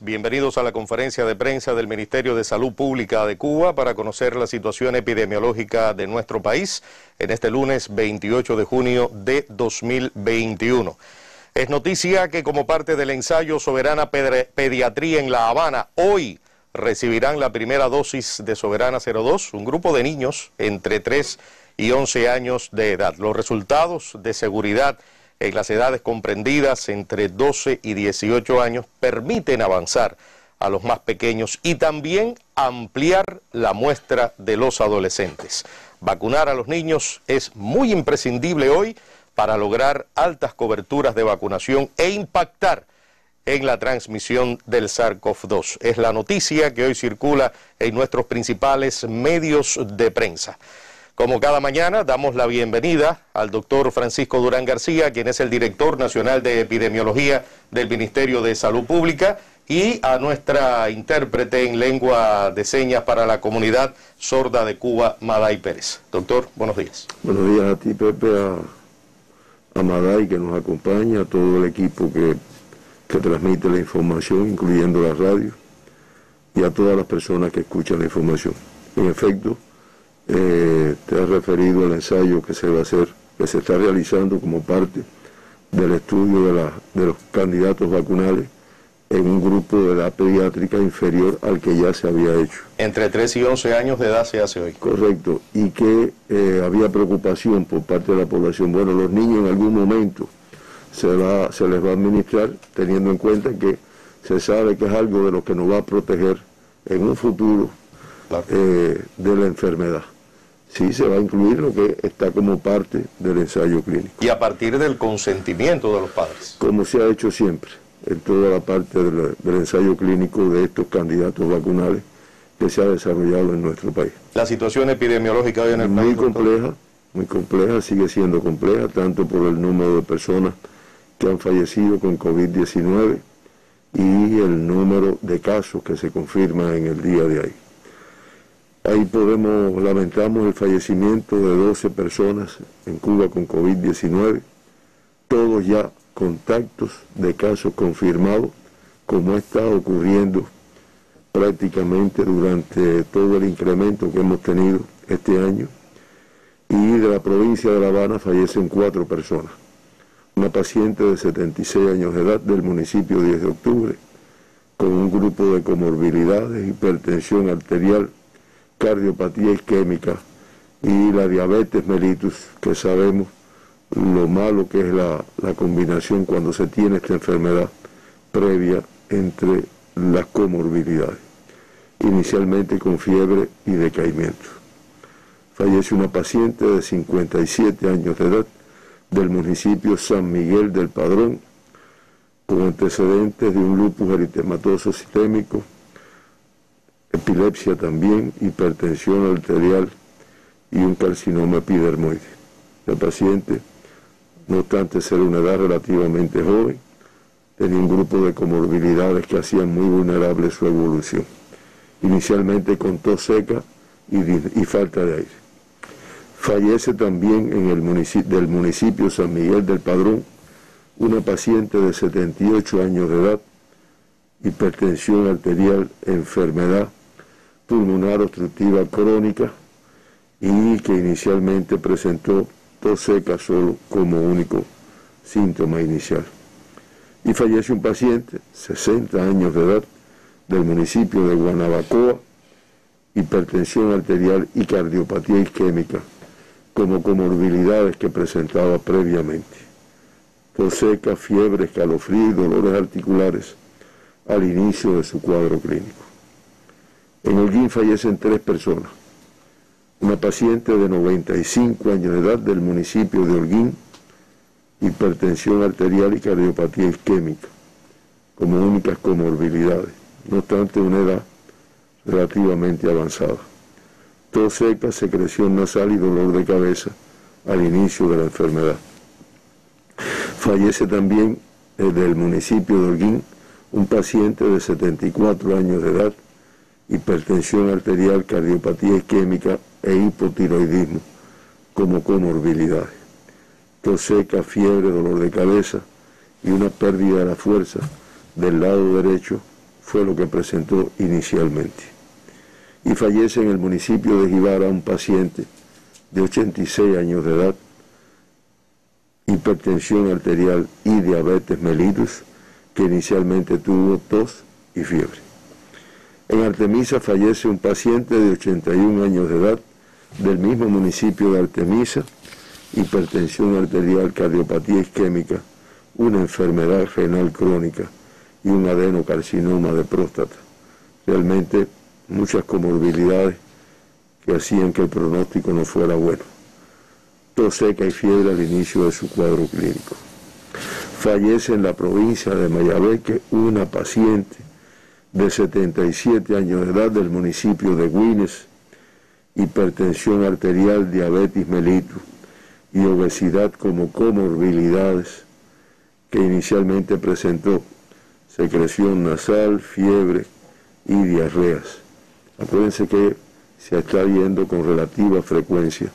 Bienvenidos a la conferencia de prensa del Ministerio de Salud Pública de Cuba para conocer la situación epidemiológica de nuestro país en este lunes 28 de junio de 2021. Es noticia que como parte del ensayo Soberana Pediatría en La Habana, hoy recibirán la primera dosis de Soberana 02, un grupo de niños entre 3 y 11 años de edad. Los resultados de seguridad en las edades comprendidas entre 12 y 18 años permiten avanzar a los más pequeños y también ampliar la muestra de los adolescentes. Vacunar a los niños es muy imprescindible hoy para lograr altas coberturas de vacunación e impactar en la transmisión del SARS-CoV-2. Es la noticia que hoy circula en nuestros principales medios de prensa. Como cada mañana, damos la bienvenida al doctor Francisco Durán García, quien es el director nacional de epidemiología del Ministerio de Salud Pública, y a nuestra intérprete en lengua de señas para la comunidad sorda de Cuba, Maday Pérez. Doctor, buenos días. Buenos días a ti, Pepe, a Maday, que nos acompaña, a todo el equipo que transmite la información, incluyendo la radio, y a todas las personas que escuchan la información. En efecto, te has referido al ensayo que se va a hacer, que se está realizando como parte del estudio de los candidatos vacunales en un grupo de edad pediátrica inferior al que ya se había hecho. Entre 3 y 11 años de edad se hace hoy. Correcto, y que había preocupación por parte de la población. Bueno, los niños en algún momento se les va a administrar, teniendo en cuenta que se sabe que es algo de lo que nos va a proteger en un futuro de la enfermedad. Sí, se va a incluir lo que está como parte del ensayo clínico. Y a partir del consentimiento de los padres. Como se ha hecho siempre, en toda la parte del ensayo clínico de estos candidatos vacunales que se ha desarrollado en nuestro país. La situación epidemiológica hoy en el país. Muy compleja, sigue siendo compleja, tanto por el número de personas que han fallecido con COVID-19 y el número de casos que se confirma en el día de hoy. Ahí lamentamos el fallecimiento de 12 personas en Cuba con COVID-19, todos ya contactos de casos confirmados, como ha estado ocurriendo prácticamente durante todo el incremento que hemos tenido este año. Y de la provincia de La Habana fallecen 4 personas. Una paciente de 76 años de edad del municipio 10 de octubre, con un grupo de comorbilidades, hipertensión arterial, cardiopatía isquémica y la diabetes mellitus, que sabemos lo malo que es la combinación cuando se tiene esta enfermedad previa entre las comorbilidades, inicialmente con fiebre y decaimiento. Fallece una paciente de 57 años de edad del municipio San Miguel del Padrón, con antecedentes de un lupus eritematoso sistémico, epilepsia también, hipertensión arterial y un carcinoma epidermoide. La paciente, no obstante ser una edad relativamente joven, tenía un grupo de comorbilidades que hacían muy vulnerable su evolución. Inicialmente con tos seca y falta de aire. Fallece también del municipio San Miguel del Padrón una paciente de 78 años de edad, hipertensión arterial, enfermedad pulmonar obstructiva crónica, y que inicialmente presentó tos seca solo como único síntoma inicial. Y fallece un paciente, 60 años de edad, del municipio de Guanabacoa, hipertensión arterial y cardiopatía isquémica, como comorbilidades que presentaba previamente. Tos seca, fiebre, escalofrío y dolores articulares al inicio de su cuadro clínico. En Holguín fallecen 3 personas. Una paciente de 95 años de edad del municipio de Holguín, hipertensión arterial y cardiopatía isquémica, como únicas comorbilidades, no obstante una edad relativamente avanzada. Tos seca, secreción nasal y dolor de cabeza al inicio de la enfermedad. Fallece también del municipio de Holguín un paciente de 74 años de edad, hipertensión arterial, cardiopatía isquémica e hipotiroidismo como comorbilidades. Tos seca, fiebre, dolor de cabeza y una pérdida de la fuerza del lado derecho fue lo que presentó inicialmente. Y fallece en el municipio de Jibara un paciente de 86 años de edad, hipertensión arterial y diabetes mellitus, que inicialmente tuvo tos y fiebre. En Artemisa fallece un paciente de 81 años de edad del mismo municipio de Artemisa, hipertensión arterial, cardiopatía isquémica, una enfermedad renal crónica y un adenocarcinoma de próstata. Realmente muchas comorbilidades que hacían que el pronóstico no fuera bueno. Tos seca y fiebre al inicio de su cuadro clínico. Fallece en la provincia de Mayabeque una paciente de 77 años de edad del municipio de Güines, hipertensión arterial, diabetes mellitus y obesidad como comorbilidades, que inicialmente presentó secreción nasal, fiebre y diarreas. Acuérdense que se está viendo con relativa frecuencia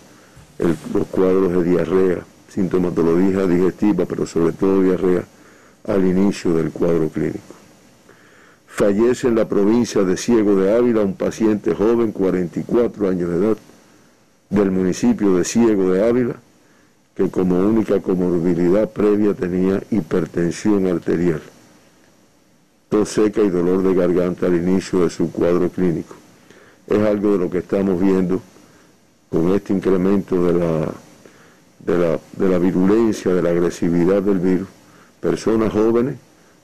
los cuadros de diarrea, sintomatología digestiva, pero sobre todo diarrea, al inicio del cuadro clínico. Fallece en la provincia de Ciego de Ávila un paciente joven, 44 años de edad, del municipio de Ciego de Ávila, que como única comorbilidad previa tenía hipertensión arterial, tos seca y dolor de garganta al inicio de su cuadro clínico. Es algo de lo que estamos viendo con este incremento de la virulencia, de la agresividad del virus. Personas jóvenes,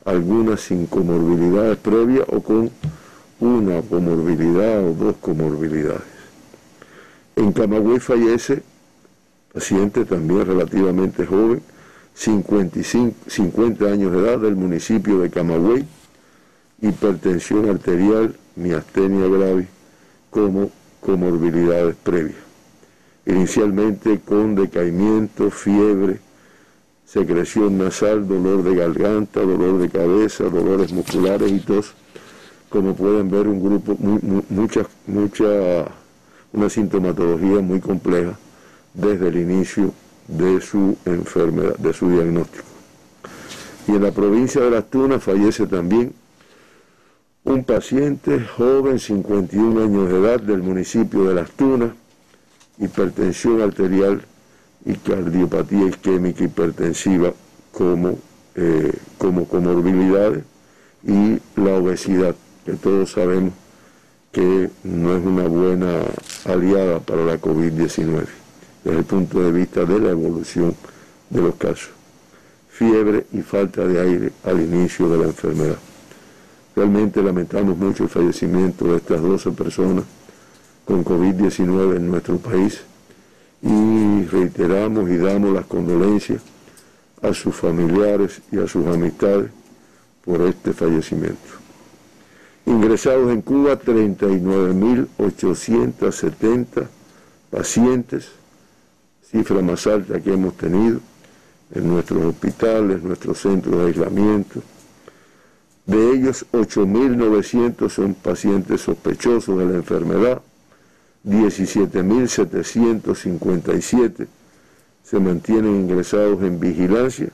algunas sin comorbilidades previas o con una comorbilidad o dos comorbilidades. En Camagüey fallece paciente también relativamente joven, 50 años de edad, del municipio de Camagüey, hipertensión arterial, miastenia gravis como comorbilidades previas. Inicialmente con decaimiento, fiebre, secreción nasal, dolor de garganta, dolor de cabeza, dolores musculares y tos. Como pueden ver, un grupo, una sintomatología muy compleja desde el inicio de su enfermedad, de su diagnóstico. Y en la provincia de Las Tunas fallece también un paciente joven, 51 años de edad, del municipio de Las Tunas, hipertensión arterial y cardiopatía isquémica hipertensiva como comorbilidades, y la obesidad, que todos sabemos que no es una buena aliada para la COVID-19 desde el punto de vista de la evolución de los casos. Fiebre y falta de aire al inicio de la enfermedad. Realmente lamentamos mucho el fallecimiento de estas 12 personas con COVID-19 en nuestro país y reiteramos y damos las condolencias a sus familiares y a sus amistades por este fallecimiento. Ingresados en Cuba 39.870 pacientes, cifra más alta que hemos tenido en nuestros hospitales, nuestros centros de aislamiento. De ellos 8.900 son pacientes sospechosos de la enfermedad, 17.757 se mantienen ingresados en vigilancia,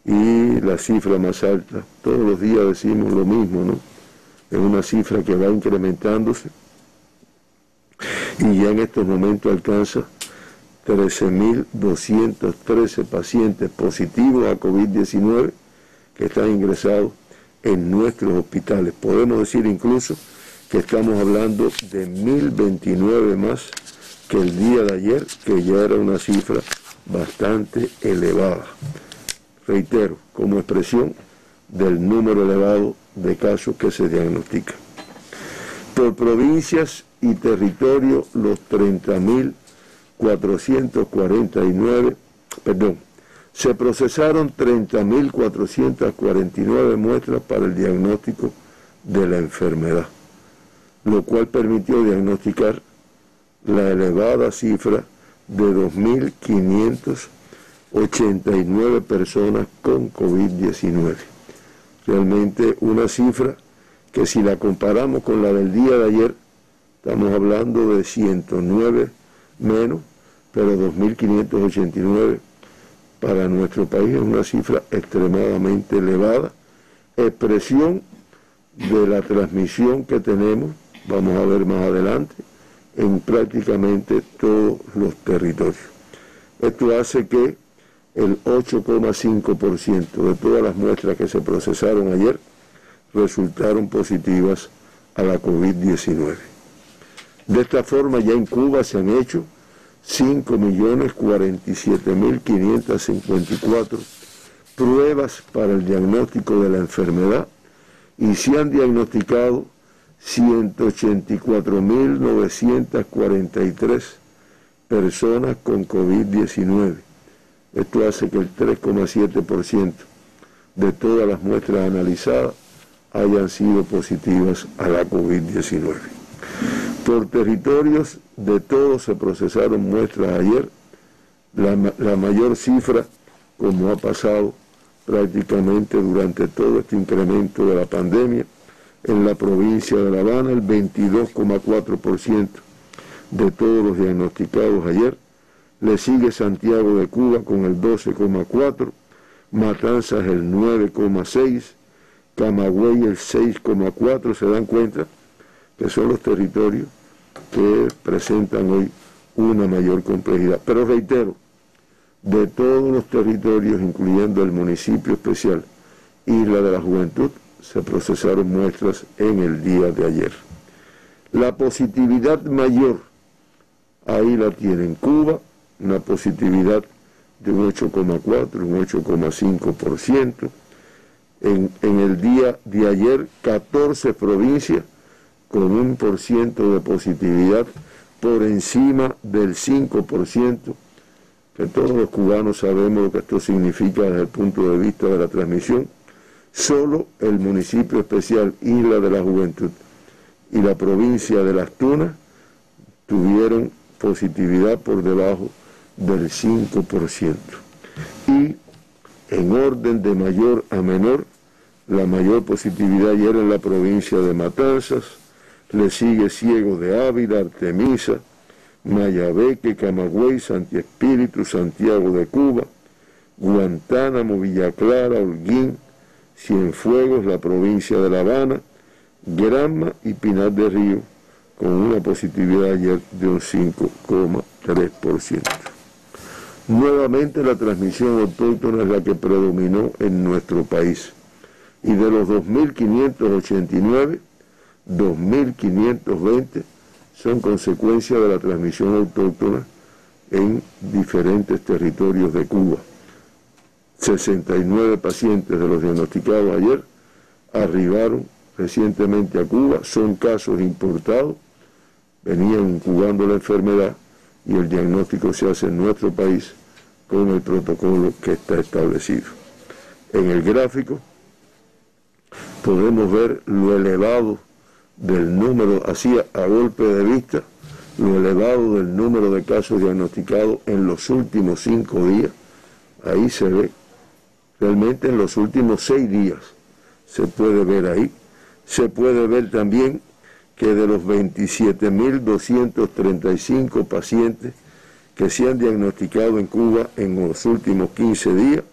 y la cifra más alta, todos los días decimos lo mismo, ¿no? Es una cifra que va incrementándose y ya en estos momentos alcanza 13.213 pacientes positivos a COVID-19 que están ingresados en nuestros hospitales. Podemos decir incluso que estamos hablando de 1.029 más que el día de ayer, que ya era una cifra bastante elevada. Reitero, como expresión del número elevado de casos que se diagnostican. Por provincias y territorio, los 30.449, se procesaron 30.449 muestras para el diagnóstico de la enfermedad, lo cual permitió diagnosticar la elevada cifra de 2.589 personas con COVID-19. Realmente una cifra que, si la comparamos con la del día de ayer, estamos hablando de 109 menos, pero 2.589 para nuestro país es una cifra extremadamente elevada, expresión de la transmisión que tenemos, vamos a ver más adelante, en prácticamente todos los territorios. Esto hace que el 8,5% de todas las muestras que se procesaron ayer resultaron positivas a la COVID-19. De esta forma, ya en Cuba se han hecho 5.047.554 pruebas para el diagnóstico de la enfermedad y se han diagnosticado 184.943 personas con COVID-19. Esto hace que el 3,7% de todas las muestras analizadas hayan sido positivas a la COVID-19. Por territorios de todos se procesaron muestras ayer, la mayor cifra, como ha pasado prácticamente durante todo este incremento de la pandemia, en la provincia de La Habana, el 22,4% de todos los diagnosticados ayer. Le sigue Santiago de Cuba con el 12,4%, Matanzas el 9,6%, Camagüey el 6,4%. Se dan cuenta que son los territorios que presentan hoy una mayor complejidad. Pero reitero, de todos los territorios, incluyendo el municipio especial Isla de la Juventud, se procesaron muestras en el día de ayer. La positividad mayor, ahí la tiene en Cuba, una positividad de un 8,4%, un 8,5%. En el día de ayer, 14 provincias con un % de positividad por encima del 5%, que todos los cubanos sabemos lo que esto significa desde el punto de vista de la transmisión. Solo el municipio especial Isla de la Juventud y la provincia de Las Tunas tuvieron positividad por debajo del 5%. Y en orden de mayor a menor, la mayor positividad ayer en la provincia de Matanzas, le sigue Ciego de Ávila, Artemisa, Mayabeque, Camagüey, Santi Espíritu, Santiago de Cuba, Guantánamo, Villa Clara, Holguín, Cienfuegos, la provincia de La Habana, Granma y Pinar del Río, con una positividad ayer de un 5,3%. Nuevamente la transmisión autóctona es la que predominó en nuestro país. Y de los 2.589, 2.520 son consecuencia de la transmisión autóctona en diferentes territorios de Cuba. 69 pacientes de los diagnosticados ayer arribaron recientemente a Cuba, son casos importados, venían incubando la enfermedad y el diagnóstico se hace en nuestro país con el protocolo que está establecido. En el gráfico podemos ver lo elevado del número, así a golpe de vista, lo elevado del número de casos diagnosticados en los últimos 5 días. Ahí se ve, realmente en los últimos 6 días se puede ver ahí. Se puede ver también que de los 27.235 pacientes que se han diagnosticado en Cuba en los últimos 15 días,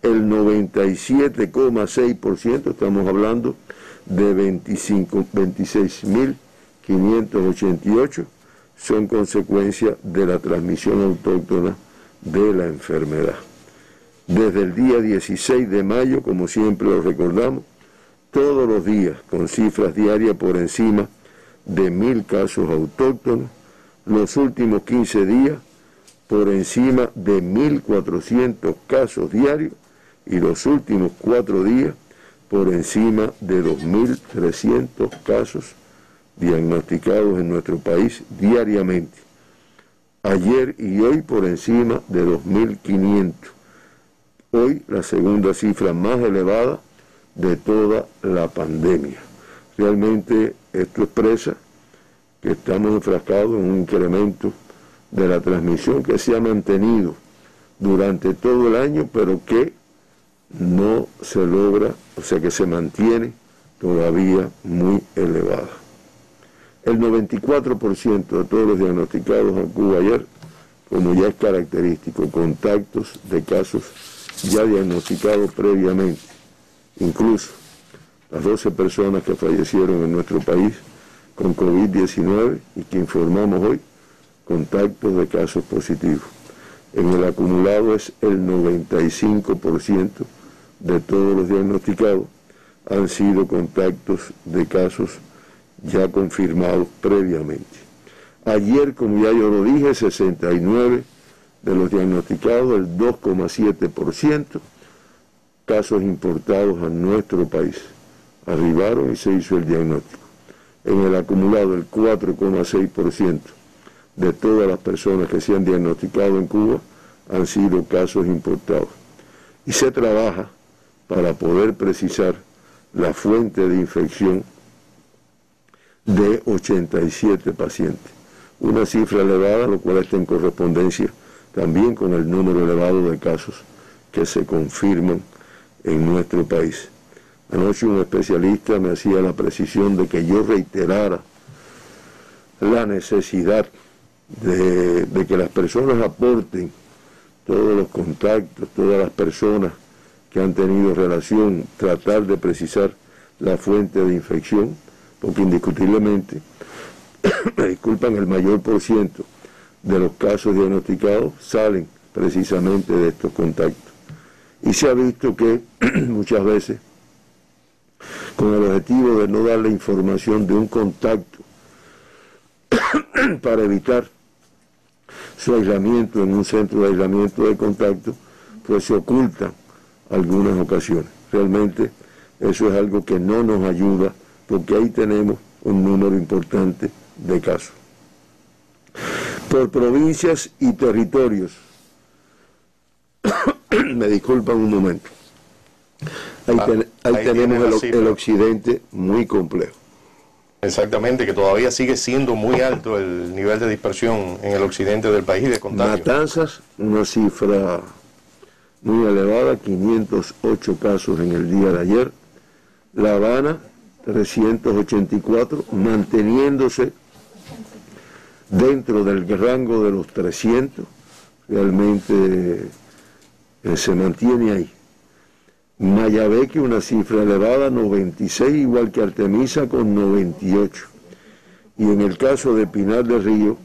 el 97,6%, estamos hablando de 26.588, son consecuencia de la transmisión autóctona de la enfermedad. Desde el día 16 de mayo, como siempre lo recordamos, todos los días con cifras diarias por encima de 1.000 casos autóctonos, los últimos 15 días por encima de 1.400 casos diarios y los últimos 4 días por encima de 2.300 casos diagnosticados en nuestro país diariamente. Ayer y hoy por encima de 2.500. Hoy la segunda cifra más elevada de toda la pandemia. Realmente esto expresa que estamos enfrascados en un incremento de la transmisión que se ha mantenido durante todo el año, pero que no se logra, o sea que se mantiene todavía muy elevada. El 94% de todos los diagnosticados en Cuba ayer, como ya es característico, contactos de casos ya diagnosticados previamente. Incluso las 12 personas que fallecieron en nuestro país con COVID-19 y que informamos hoy, contactos de casos positivos. En el acumulado es el 95% de todos los diagnosticados han sido contactos de casos ya confirmados previamente. Ayer, como ya yo lo dije, 69 de los diagnosticados, el 2,7%, casos importados a nuestro país. Arribaron y se hizo el diagnóstico. En el acumulado, el 4,6% de todas las personas que se han diagnosticado en Cuba han sido casos importados. Y se trabaja para poder precisar la fuente de infección de 87 pacientes. Una cifra elevada, lo cual está en correspondencia también con el número elevado de casos que se confirman en nuestro país. Anoche un especialista me hacía la precisión de que yo reiterara la necesidad de que las personas aporten todos los contactos, todas las personas que han tenido relación, tratar de precisar la fuente de infección, porque indiscutiblemente, me disculpan, el mayor por ciento de los casos diagnosticados salen precisamente de estos contactos. Y se ha visto que muchas veces, con el objetivo de no dar la información de un contacto para evitar su aislamiento en un centro de aislamiento de contacto, pues se ocultan algunas ocasiones. Realmente eso es algo que no nos ayuda, porque ahí tenemos un número importante de casos. Por provincias y territorios, me disculpan un momento, ahí tenemos el occidente muy complejo. Exactamente, que todavía sigue siendo muy alto el nivel de dispersión en el occidente del país de contagios. Matanzas, una cifra muy elevada, 508 casos en el día de ayer. La Habana, 384, manteniéndose dentro del rango de los 300, realmente se mantiene ahí. Mayabeque, una cifra elevada, 96, igual que Artemisa con 98. Y en el caso de Pinar del Río,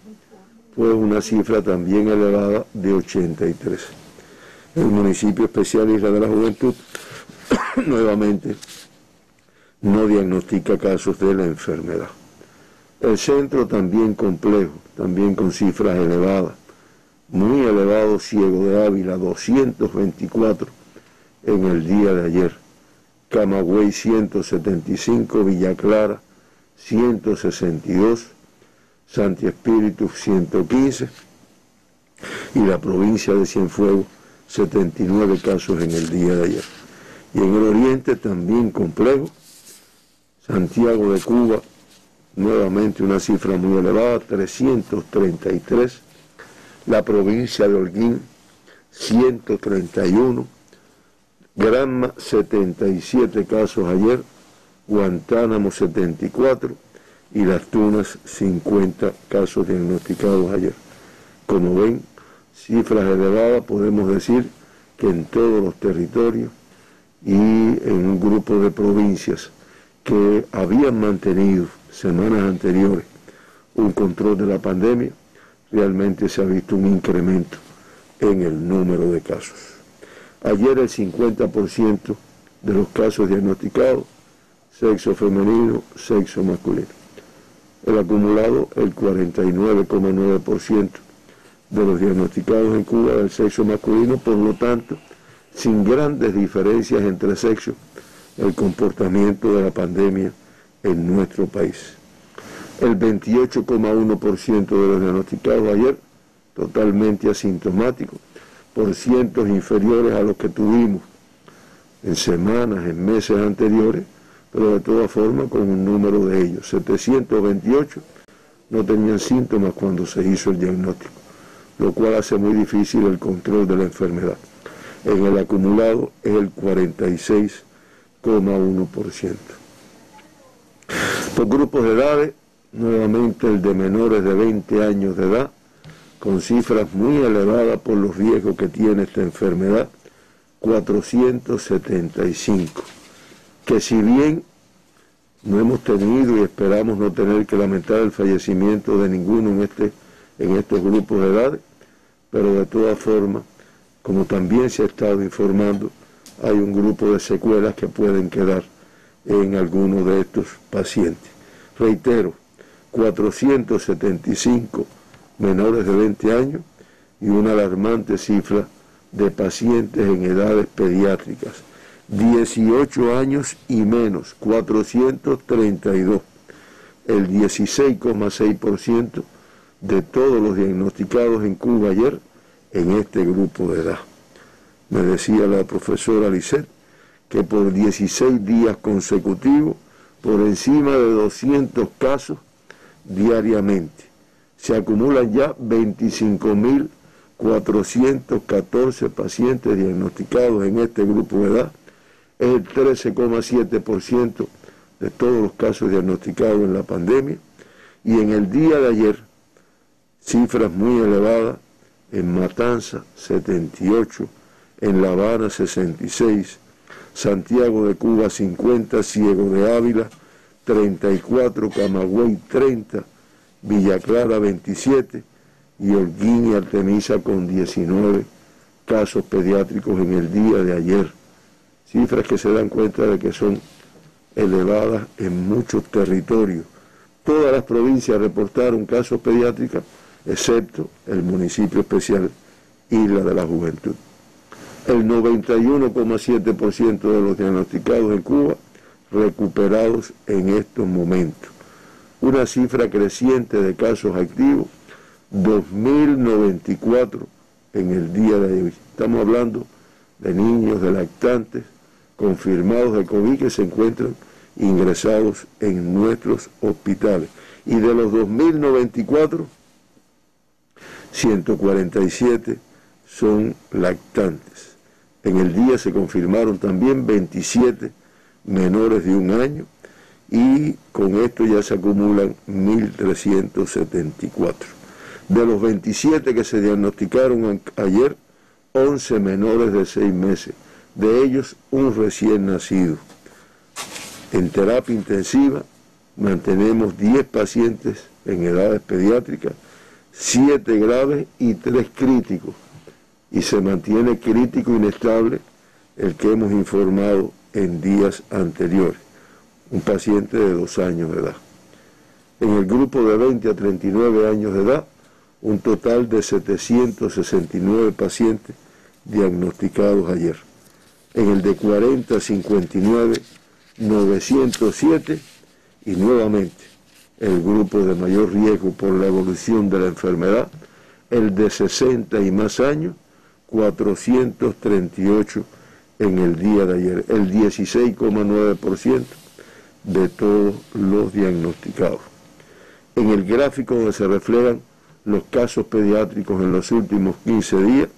fue una cifra también elevada de 83. El municipio especial Isla de la Juventud, nuevamente, no diagnostica casos de la enfermedad. El centro también complejo, también con cifras elevadas. Muy elevado Ciego de Ávila, 224 en el día de ayer. Camagüey 175, Villa Clara 162, Santi Espíritu 115 y la provincia de Cienfuegos 79 casos en el día de ayer. Y en el oriente también complejo, Santiago de Cuba, nuevamente una cifra muy elevada, 333, la provincia de Holguín 131, Granma 77 casos ayer, Guantánamo 74 y Las Tunas 50 casos diagnosticados ayer. Como ven, cifras elevadas, podemos decir que en todos los territorios y en un grupo de provincias que habían mantenido semanas anteriores un control de la pandemia, realmente se ha visto un incremento en el número de casos. Ayer el 50% de los casos diagnosticados, sexo femenino, sexo masculino. El acumulado, el 49,9% de los diagnosticados en Cuba del sexo masculino, por lo tanto, sin grandes diferencias entre sexos, el comportamiento de la pandemia en nuestro país. El 28,1% de los diagnosticados ayer, totalmente asintomáticos, por cientos inferiores a los que tuvimos en semanas, en meses anteriores, pero de todas formas con un número de ellos. 728 no tenían síntomas cuando se hizo el diagnóstico, lo cual hace muy difícil el control de la enfermedad. En el acumulado es el 46,1%. Por grupos de edades, nuevamente el de menores de 20 años de edad, con cifras muy elevadas por los riesgos que tiene esta enfermedad, 475, que si bien No hemos tenido y esperamos no tener que lamentar el fallecimiento de ninguno en estos grupos de edades, pero de todas formas, como también se ha estado informando, hay un grupo de secuelas que pueden quedar en algunos de estos pacientes. Reitero, 475 menores de 20 años y una alarmante cifra de pacientes en edades pediátricas. 18 años y menos, 432. El 16,6% de todos los diagnosticados en Cuba ayer en este grupo de edad. Me decía la profesora Lisset que por 16 días consecutivos, por encima de 200 casos diariamente, se acumulan ya 25.414 pacientes diagnosticados en este grupo de edad. Es el 13,7% de todos los casos diagnosticados en la pandemia. Y en el día de ayer, cifras muy elevadas, en Matanza 78, en La Habana 66, Santiago de Cuba 50, Ciego de Ávila 34, Camagüey 30, Villa Clara 27 y Holguín y Artemisa con 19 casos pediátricos en el día de ayer. Cifras que se dan cuenta de que son elevadas en muchos territorios. Todas las provincias reportaron casos pediátricos, excepto el municipio especial Isla de la Juventud. El 91,7% de los diagnosticados en Cuba recuperados en estos momentos. Una cifra creciente de casos activos, 2.094 en el día de hoy. Estamos hablando de niños, de lactantes, confirmados de COVID que se encuentran ingresados en nuestros hospitales. Y de los 2.094, 147 son lactantes. En el día se confirmaron también 27 menores de 1 año y con esto ya se acumulan 1.374. De los 27 que se diagnosticaron ayer, 11 menores de 6 meses, de ellos un recién nacido. En terapia intensiva mantenemos 10 pacientes en edades pediátricas, 7 graves y 3 críticos, y se mantiene crítico inestable el que hemos informado en días anteriores, un paciente de 2 años de edad. En el grupo de 20 a 39 años de edad, un total de 769 pacientes diagnosticados ayer. En el de 40 a 59, 907, y nuevamente el grupo de mayor riesgo por la evolución de la enfermedad, el de 60 y más años, 438 en el día de ayer, el 16,9% de todos los diagnosticados. En el gráfico donde se reflejan los casos pediátricos en los últimos 15 días,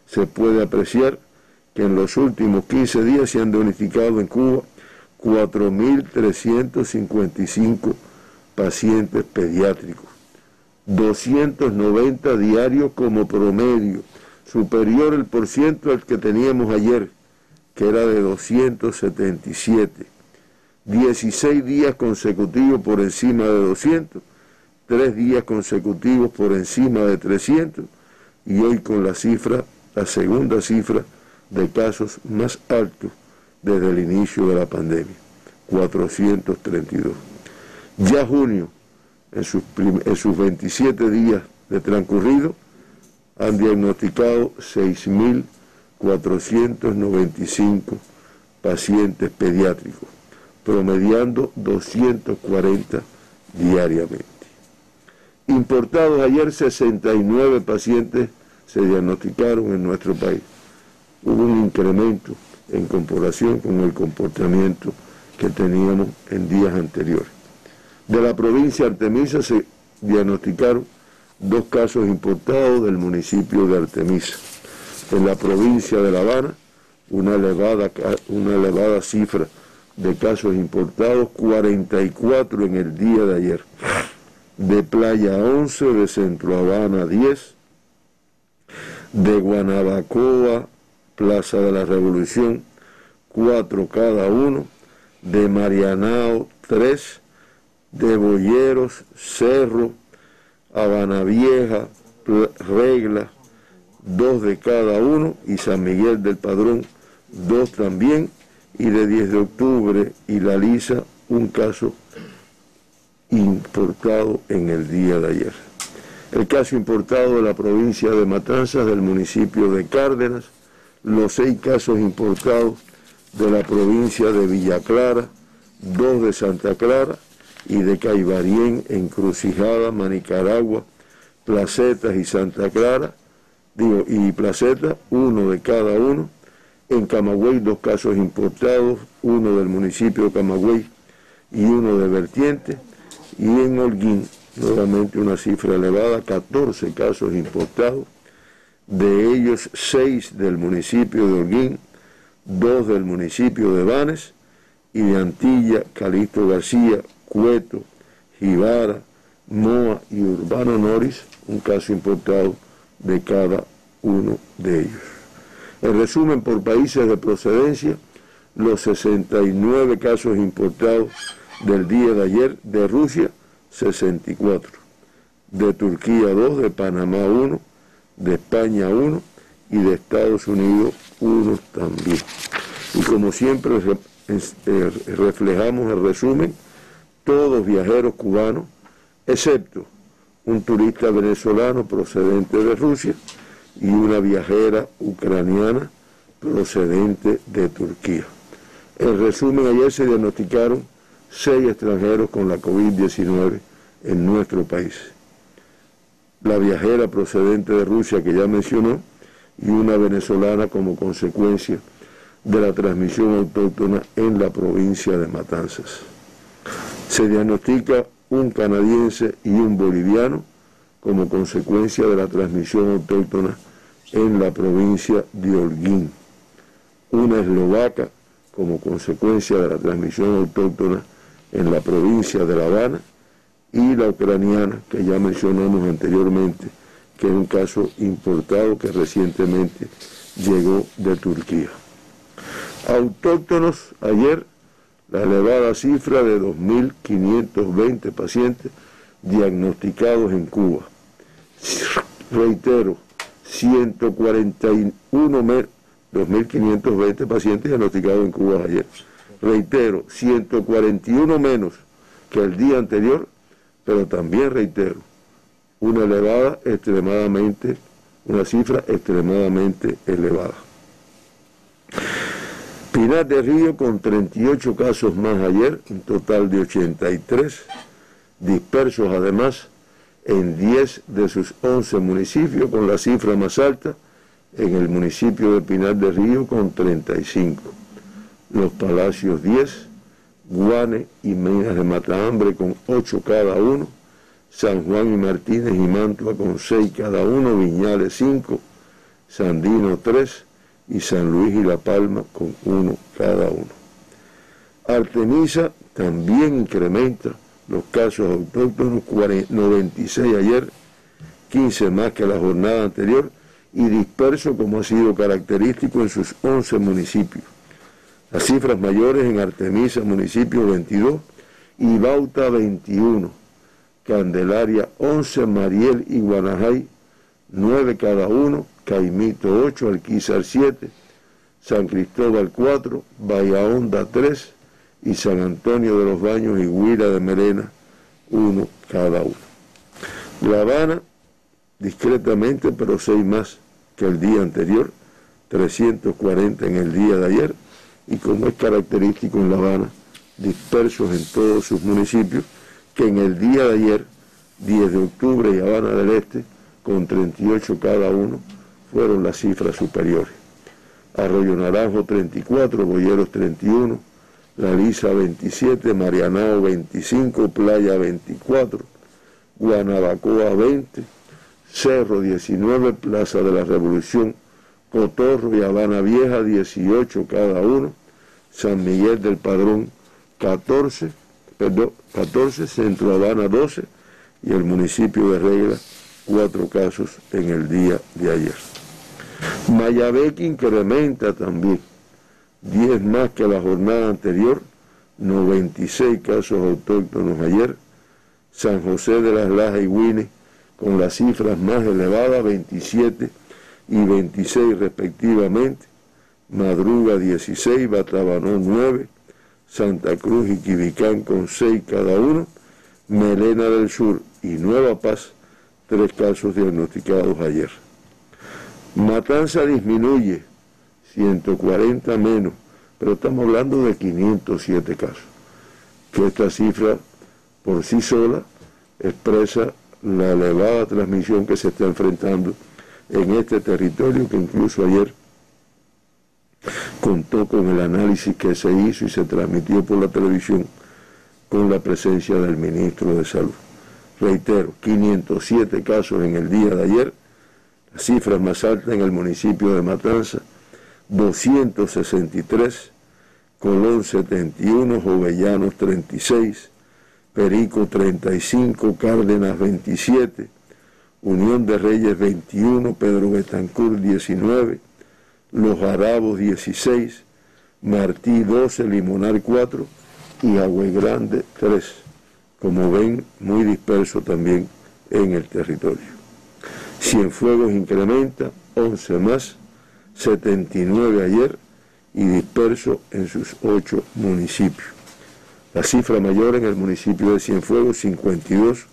se puede apreciar que en los últimos 15 días se han diagnosticado en Cuba 4.355 pacientes pediátricos, 290 diarios como promedio, superior el porciento al que teníamos ayer, que era de 277, 16 días consecutivos por encima de 200, 3 días consecutivos por encima de 300, y hoy con la segunda cifra de casos más altos desde el inicio de la pandemia, 432. Ya junio, en sus 27 días de transcurrido, han diagnosticado 6.495 pacientes pediátricos, promediando 240 diariamente. Importados ayer, 69 pacientes se diagnosticaron en nuestro país. Hubo un incremento en comparación con el comportamiento que teníamos en días anteriores. De la provincia de Artemisa se diagnosticaron 2 casos importados del municipio de Artemisa. En la provincia de La Habana, una elevada cifra de casos importados, 44 en el día de ayer. De Playa 11, de Centro Habana 10, de Guanabacoa, Plaza de la Revolución, 4 cada uno, de Marianao 3, de Boyeros, Cerro, Habana Vieja, Regla, 2 de cada uno, y San Miguel del Padrón 2 también, y de 10 de octubre y La Lisa un caso importado en el día de ayer. El caso importado de la provincia de Matanzas, del municipio de Cárdenas, los 6 casos importados de la provincia de Villa Clara, 2 de Santa Clara y de Caibarién, Encrucijada, Manicaragua, Placetas y Santa Clara, y Placeta, 1 de cada uno. En Camagüey 2 casos importados, 1 del municipio de Camagüey y 1 de Vertiente. Y en Holguín, nuevamente una cifra elevada, 14 casos importados, de ellos 6 del municipio de Holguín, 2 del municipio de Banes, y de Antilla, Calixto García, Cueto, Jibara, Moa y Urbano Noris, un caso importado de cada uno de ellos. En resumen, por países de procedencia, los 69 casos importados del día de ayer: de Rusia, 64, de Turquía 2, de Panamá 1, de España 1 y de Estados Unidos 1 también. Y como siempre reflejamos el resumen, todos viajeros cubanos, excepto un turista venezolano procedente de Rusia y una viajera ucraniana procedente de Turquía. En resumen, ayer se diagnosticaron 6 extranjeros con la COVID-19 en nuestro país. La viajera procedente de Rusia que ya mencionó, y una venezolana como consecuencia de la transmisión autóctona en la provincia de Matanzas. Se diagnostica un canadiense y un boliviano como consecuencia de la transmisión autóctona en la provincia de Holguín. Una eslovaca como consecuencia de la transmisión autóctona en la provincia de La Habana, y la ucraniana que ya mencionamos anteriormente, que es un caso importado que recientemente llegó de Turquía. Autóctonos, ayer la elevada cifra de 2.520 pacientes diagnosticados en Cuba. Reitero, 2.520 pacientes diagnosticados en Cuba ayer. Reitero, 141 menos que el día anterior, pero también reitero, una cifra extremadamente elevada. Pinar del Río con 38 casos más ayer, un total de 83, dispersos además en 10 de sus 11 municipios, con la cifra más alta en el municipio de Pinar del Río con 35. Los Palacios 10, Guane y Minas de Matahambre con 8 cada uno, San Juan y Martínez y Mantua con 6 cada uno, Viñales 5, Sandino 3 y San Luis y La Palma con 1 cada uno. Artemisa también incrementa los casos autóctonos, 96 ayer, 15 más que la jornada anterior, y disperso como ha sido característico en sus 11 municipios. Las cifras mayores en Artemisa, municipio 22, y Bauta 21, Candelaria 11, Mariel y Guanajay 9 cada uno, Caimito 8, Alquizar 7, San Cristóbal 4, Bahía Honda 3 y San Antonio de los Baños y Huila de Merena 1 cada uno. La Habana, discretamente, pero 6 más que el día anterior, 340 en el día de ayer, y como es característico en La Habana, dispersos en todos sus municipios, que en el día de ayer, 10 de octubre y Habana del Este, con 38 cada uno, fueron las cifras superiores. Arroyo Naranjo 34, Boyeros 31, La Lisa 27, Marianao 25, Playa 24, Guanabacoa 20, Cerro 19, Plaza de la Revolución, Cotorro y Habana Vieja 18 cada uno, San Miguel del Padrón 14, Centro Habana 12 y el municipio de Regla 4 casos en el día de ayer. Mayabeque incrementa también 10 más que la jornada anterior, 96 casos autóctonos ayer. San José de las Lajas y Guine, con las cifras más elevadas, 27 y 26 respectivamente. Madruga 16, Batabanó 9, Santa Cruz y Quibicán con 6 cada uno, Melena del Sur y Nueva Paz, 3 casos diagnosticados ayer. Matanza disminuye, 140 menos, pero estamos hablando de 507 casos, que esta cifra por sí sola expresa la elevada transmisión que se está enfrentando en este territorio, que incluso ayer contó con el análisis que se hizo y se transmitió por la televisión con la presencia del ministro de Salud. Reitero, 507 casos en el día de ayer, las cifras más altas en el municipio de Matanza, 263, Colón 71, Jovellanos 36, Perico 35, Cárdenas 27, Unión de Reyes 21, Pedro Betancur 19, Los Jarabos 16, Martí 12, Limonar 4 y Agüey Grande 3. Como ven, muy disperso también en el territorio. Cienfuegos incrementa, 11 más, 79 ayer y disperso en sus 8 municipios. La cifra mayor en el municipio de Cienfuegos, 52,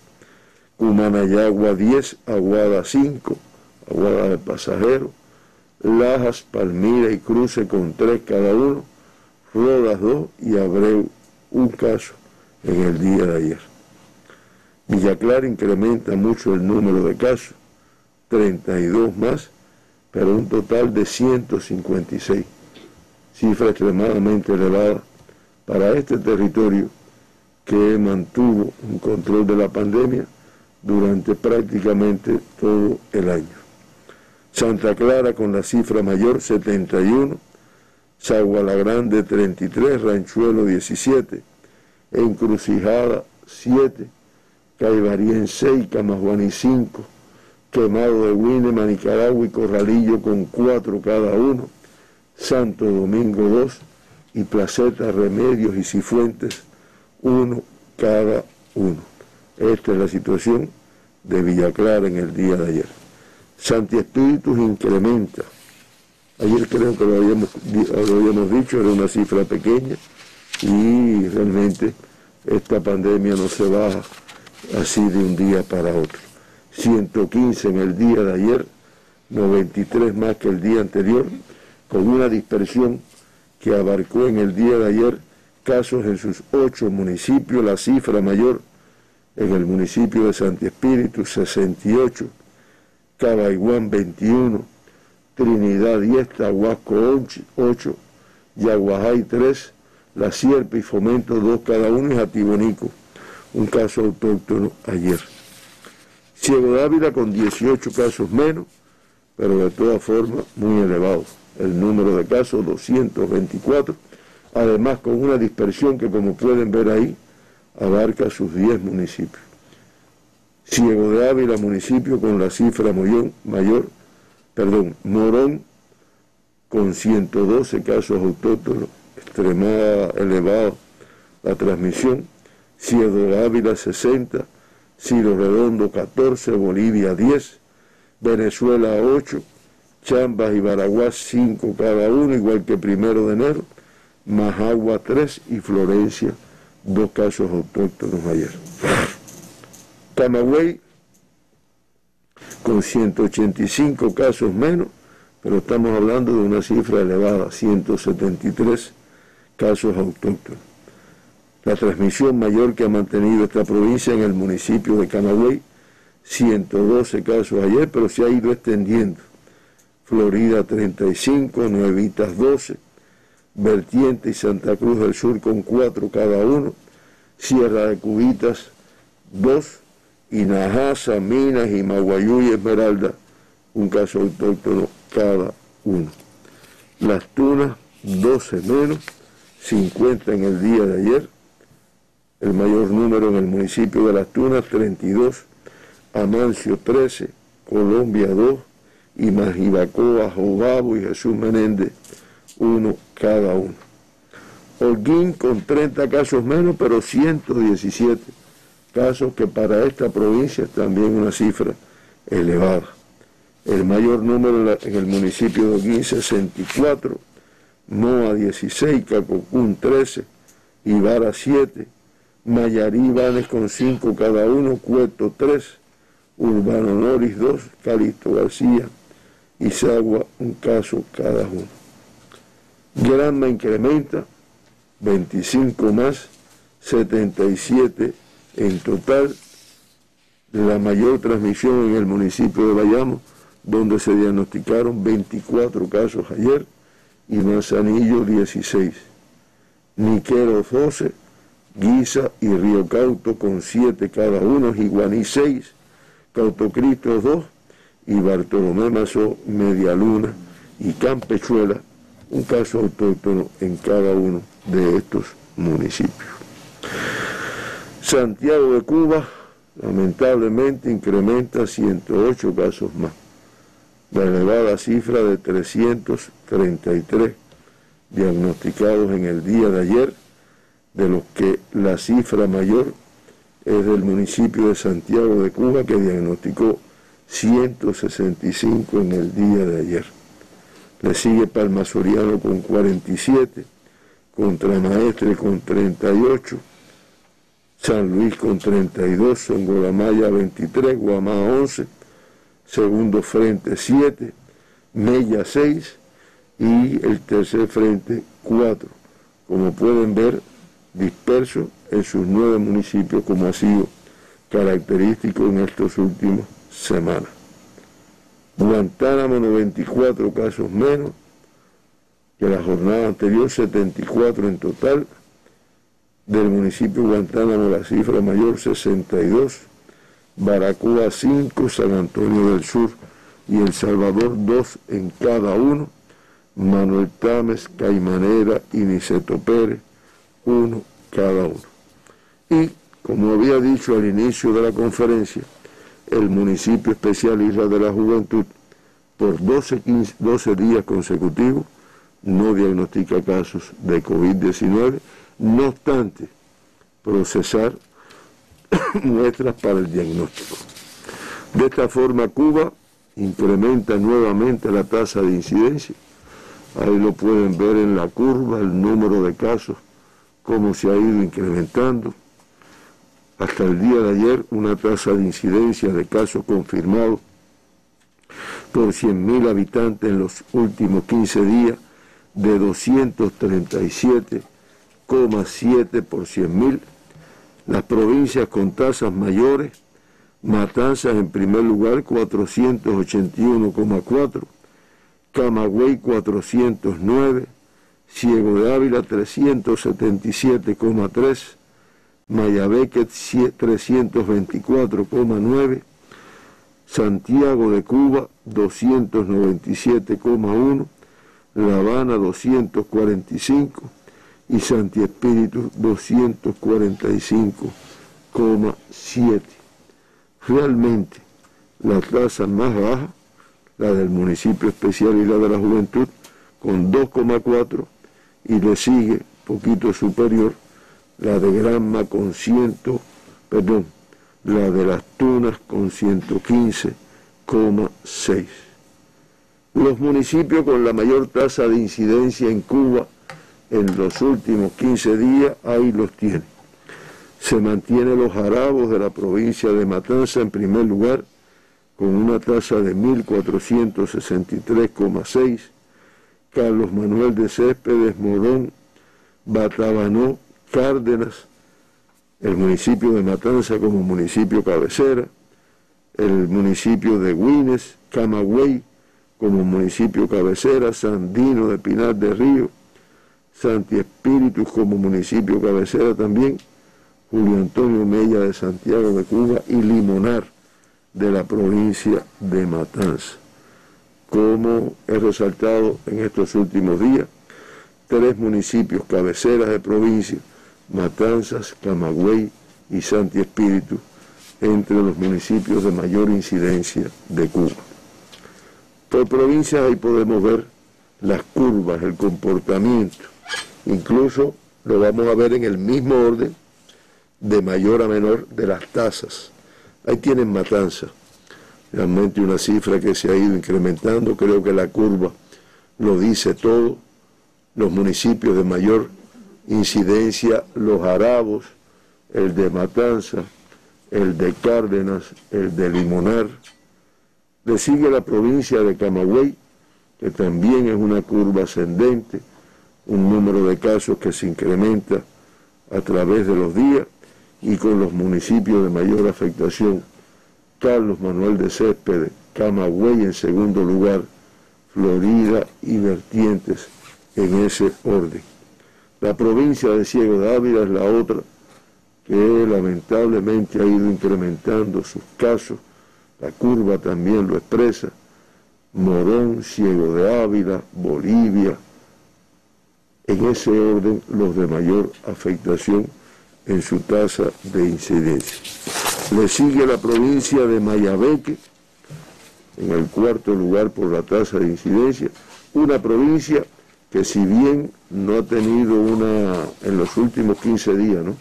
Cumanayagua 10, Aguada 5, Aguada de Pasajeros, Lajas, Palmira y Cruce con 3 cada uno, Rodas 2 y Abreu 1 caso en el día de ayer. Villa Clara incrementa mucho el número de casos, 32 más, pero un total de 156, cifra extremadamente elevada para este territorio que mantuvo un control de la pandemia durante prácticamente todo el año. Santa Clara con la cifra mayor, 71, Saguala Grande 33, Ranchuelo 17, Encrucijada 7, Caibarien 6, Camajuaní 5, Quemado de Guine, Nicaragua y Corralillo con 4 cada uno, Santo Domingo 2 y Placeta, Remedios y Cifuentes 1 cada uno. Esta es la situación de Villa Clara en el día de ayer. Santi Espíritus incrementa. Ayer creo que lo habíamos dicho, era una cifra pequeña y realmente esta pandemia no se baja así de un día para otro. 115 en el día de ayer, 93 más que el día anterior, con una dispersión que abarcó en el día de ayer casos en sus 8 municipios, la cifra mayor en el municipio de Santi Espíritu 68, Cabaiguán 21, Trinidad 10, Tahuasco 8, Yaguajay 3, La Sierpe y Fomento 2 cada uno y Jatibonico, un caso autóctono ayer. Ciego de Ávila con 18 casos menos, pero de todas formas muy elevado. El número de casos 224, además con una dispersión que, como pueden ver ahí, abarca sus 10 municipios. Ciego de Ávila, municipio con la cifra Morón con 112 casos autóctonos, extremadamente elevado la transmisión. Ciego de Ávila 60, Ciro Redondo 14, Bolivia 10, Venezuela 8, Chambas y Baraguá 5 cada uno, igual que 1 de enero, Majagua 3 y Florencia 2 casos autóctonos ayer. Camagüey con 185 casos menos, pero estamos hablando de una cifra elevada, 173 casos autóctonos. La transmisión mayor que ha mantenido esta provincia en el municipio de Camagüey, 112 casos ayer, pero se ha ido extendiendo. Florida 35, Nuevitas 12, Vertiente y Santa Cruz del Sur con 4 cada uno, Sierra de Cubitas 2, y Najasa, Minas y Maguayú y Esmeralda, un caso autóctono cada uno. Las Tunas 12 menos, 50 en el día de ayer, el mayor número en el municipio de Las Tunas 32, Amancio 13, Colombia 2, y Majibacoa, Jobabo y Jesús Menéndez 1 cada uno. Holguín con 30 casos menos, pero 117 casos, que para esta provincia es también una cifra elevada. El mayor número en el municipio de Holguín, 64, Moa 16, Cacocún 13, Ibarra 7, Mayarí, Vanes con 5 cada uno, Cueto 3, Urbano Noris 2, Calixto García y Sagua 1 caso cada uno. Granma incrementa 25 más, 77 en total. La mayor transmisión en el municipio de Bayamo, donde se diagnosticaron 24 casos ayer, y Manzanillo 16. Niquero 12, Guisa y Río Cauto con 7 cada uno, Jiguaní 6, Cautocristo 2 y Bartolomé Mazó, Medialuna y Campechuela, 1 caso autóctono en cada uno de estos municipios. Santiago de Cuba lamentablemente incrementa 108 casos más. La elevada cifra de 333 diagnosticados en el día de ayer, de los que la cifra mayor es del municipio de Santiago de Cuba, que diagnosticó 165 en el día de ayer. Le sigue Palma Soriano con 47, Contramaestre con 38, San Luis con 32, Songolamaya 23, Guamá 11, Segundo Frente 7, Mella 6 y el Tercer Frente 4. Como pueden ver, dispersos en sus 9 municipios, como ha sido característico en estas últimas semanas. Guantánamo 94 casos menos que la jornada anterior, 74 en total. Del municipio de Guantánamo la cifra mayor, 62. Baracoa 5, San Antonio del Sur y El Salvador 2 en cada uno. Manuel Tames, Caimanera y Niceto Pérez 1 cada uno. Y como había dicho al inicio de la conferencia, el municipio especial Isla de la Juventud por 12 días consecutivos no diagnostica casos de COVID-19, no obstante procesar muestras para el diagnóstico. De esta forma, Cuba incrementa nuevamente la tasa de incidencia. Ahí lo pueden ver en la curva, el número de casos, cómo se ha ido incrementando. Hasta el día de ayer, una tasa de incidencia de casos confirmados por 100.000 habitantes en los últimos 15 días de 237,7 por 100.000. Las provincias con tasas mayores: Matanzas en primer lugar, 481,4, Camagüey 409, Ciego de Ávila 377,3, Mayabeque 324,9, Santiago de Cuba 297,1, La Habana 245 y Santi Espíritu 245,7. Realmente la tasa más baja, la del municipio especial Isla de la Juventud, con 2,4, y le sigue, poquito superior, la de Granma con la de Las Tunas con 115,6. Los municipios con la mayor tasa de incidencia en Cuba en los últimos 15 días, ahí los tiene. Se mantiene Los Jarabos de la provincia de Matanzas en primer lugar, con una tasa de 1.463,6, Carlos Manuel de Céspedes, Morón, Batabanó, Cárdenas, el municipio de Matanzas como municipio cabecera, el municipio de Güines, Camagüey como municipio cabecera, Sandino de Pinar de Río, Santi Espíritu como municipio cabecera también, Julio Antonio Mella de Santiago de Cuba y Limonar de la provincia de Matanzas. Como he resaltado en estos últimos días, 3 municipios cabeceras de provincia: Matanzas, Camagüey y Santi Espíritu, entre los municipios de mayor incidencia de Cuba. Por provincias ahí podemos ver las curvas, el comportamiento. Incluso lo vamos a ver en el mismo orden, de mayor a menor, de las tasas. Ahí tienen Matanza, realmente una cifra que se ha ido incrementando, creo que la curva lo dice todo. Los municipios de mayor incidencia, Los Arabos, el de Matanza, el de Cárdenas, el de Limonar. Le sigue la provincia de Camagüey, que también es una curva ascendente, un número de casos que se incrementa a través de los días, y con los municipios de mayor afectación, Carlos Manuel de Céspedes, Camagüey en segundo lugar, Florida y Vertientes en ese orden. La provincia de Ciego de Ávila es la otra que lamentablemente ha ido incrementando sus casos, la curva también lo expresa, Morón, Ciego de Ávila, Bolivia, en ese orden los de mayor afectación en su tasa de incidencia. Le sigue la provincia de Mayabeque, en el cuarto lugar por la tasa de incidencia, una provincia que si bien no ha tenido en los últimos 15 días, ¿no?,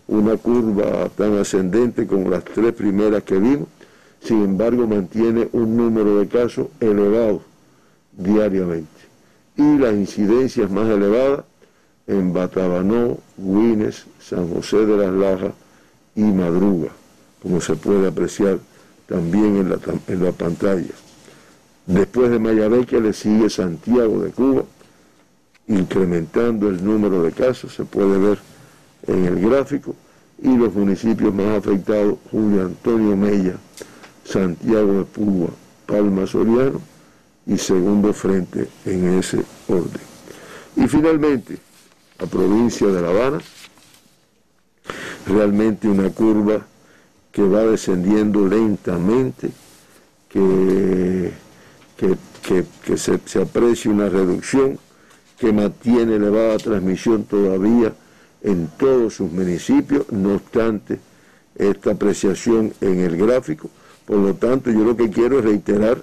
una curva tan ascendente como las tres primeras que vimos, sin embargo mantiene un número de casos elevado diariamente. Y las incidencias más elevadas en Batabanó, Güines, San José de las Lajas y Madruga, como se puede apreciar también en la pantalla. Después de Mayabeque le sigue Santiago de Cuba, incrementando el número de casos, se puede ver en el gráfico, y los municipios más afectados, Julio Antonio Mella, Santiago de Cuba, Palma Soriano y Segundo Frente en ese orden. Y finalmente, la provincia de La Habana, realmente una curva que va descendiendo lentamente, que se aprecia una reducción, que mantiene elevada transmisión todavía en todos sus municipios, no obstante esta apreciación en el gráfico. Por lo tanto, yo lo que quiero es reiterar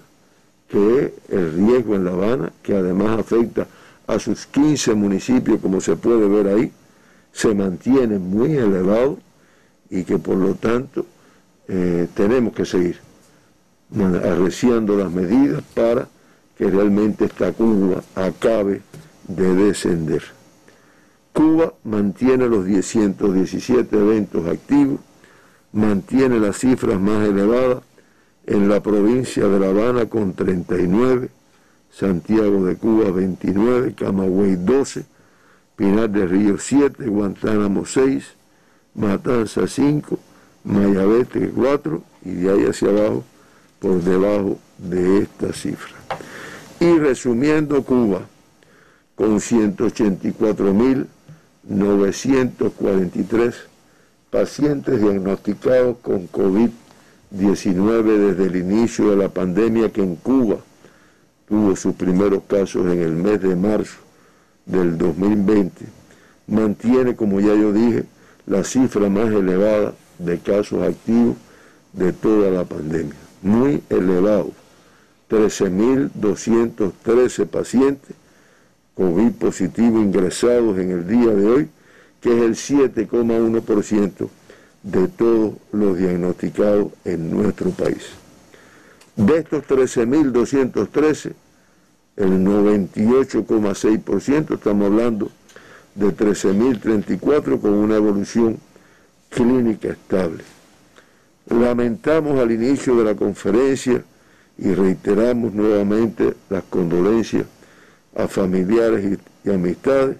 que el riesgo en La Habana, que además afecta a sus 15 municipios, como se puede ver ahí, se mantiene muy elevado y que por lo tanto tenemos que seguir arreciando las medidas para que realmente esta curva acabe de descender. Cuba mantiene los 117 eventos activos, mantiene las cifras más elevadas en la provincia de La Habana con 39, Santiago de Cuba 29, Camagüey 12, Pinar del Río 7, Guantánamo 6, Matanza 5, Mayabete 4 y de ahí hacia abajo por debajo de esta cifra. Y resumiendo, Cuba con 184.943 pacientes diagnosticados con COVID-19 desde el inicio de la pandemia, que en Cuba tuvo sus primeros casos en el mes de marzo del 2020, mantiene, como ya yo dije, la cifra más elevada de casos activos de toda la pandemia, muy elevado, 13.213 pacientes COVID positivo ingresados en el día de hoy, que es el 7,1% de todos los diagnosticados en nuestro país. De estos 13.213, el 98,6%, estamos hablando de 13.034 con una evolución clínica estable. Lamentamos al inicio de la conferencia y reiteramos nuevamente las condolencias a familiares y amistades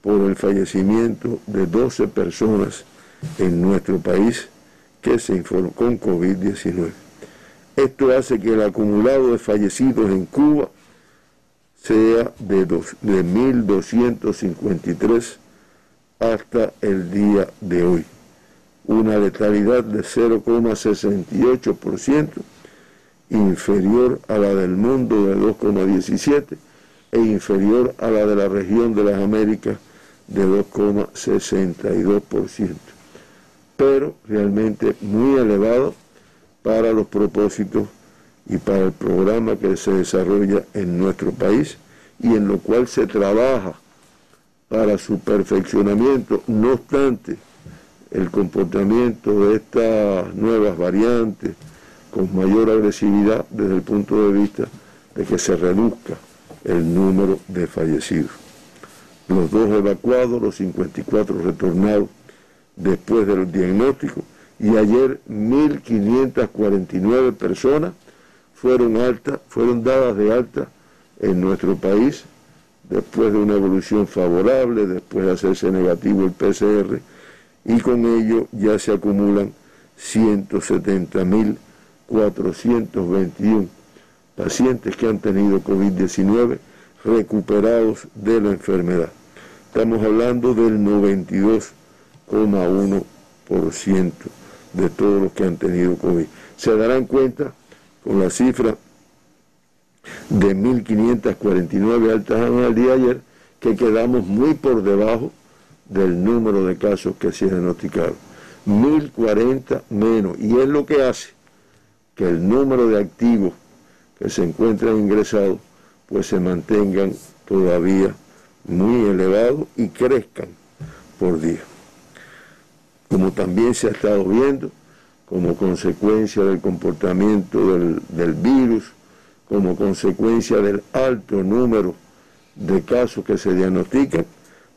por el fallecimiento de 12 personas en nuestro país que se informó con COVID-19. Esto hace que el acumulado de fallecidos en Cuba sea de 1.253 hasta el día de hoy. Una letalidad de 0,68%, inferior a la del mundo de 2,17% e inferior a la de la región de las Américas de 2,62%. Pero realmente muy elevado para los propósitos y para el programa que se desarrolla en nuestro país y en lo cual se trabaja para su perfeccionamiento. No obstante, el comportamiento de estas nuevas variantes con mayor agresividad desde el punto de vista de que se reduzca el número de fallecidos. Los 2 evacuados, los 54 retornados después del diagnóstico, y ayer 1.549 personas fueron dadas de alta en nuestro país después de una evolución favorable, después de hacerse negativo el PCR, y con ello ya se acumulan 170.421 pacientes que han tenido COVID-19 recuperados de la enfermedad. Estamos hablando del 92,1% de todos los que han tenido COVID. Se darán cuenta con la cifra de 1.549 altas al día de ayer que quedamos muy por debajo del número de casos que se diagnosticaron. 1.040 menos, y es lo que hace que el número de activos que se encuentran ingresados pues se mantengan todavía muy elevados y crezcan por día. Como también se ha estado viendo, como consecuencia del comportamiento del virus, como consecuencia del alto número de casos que se diagnostican,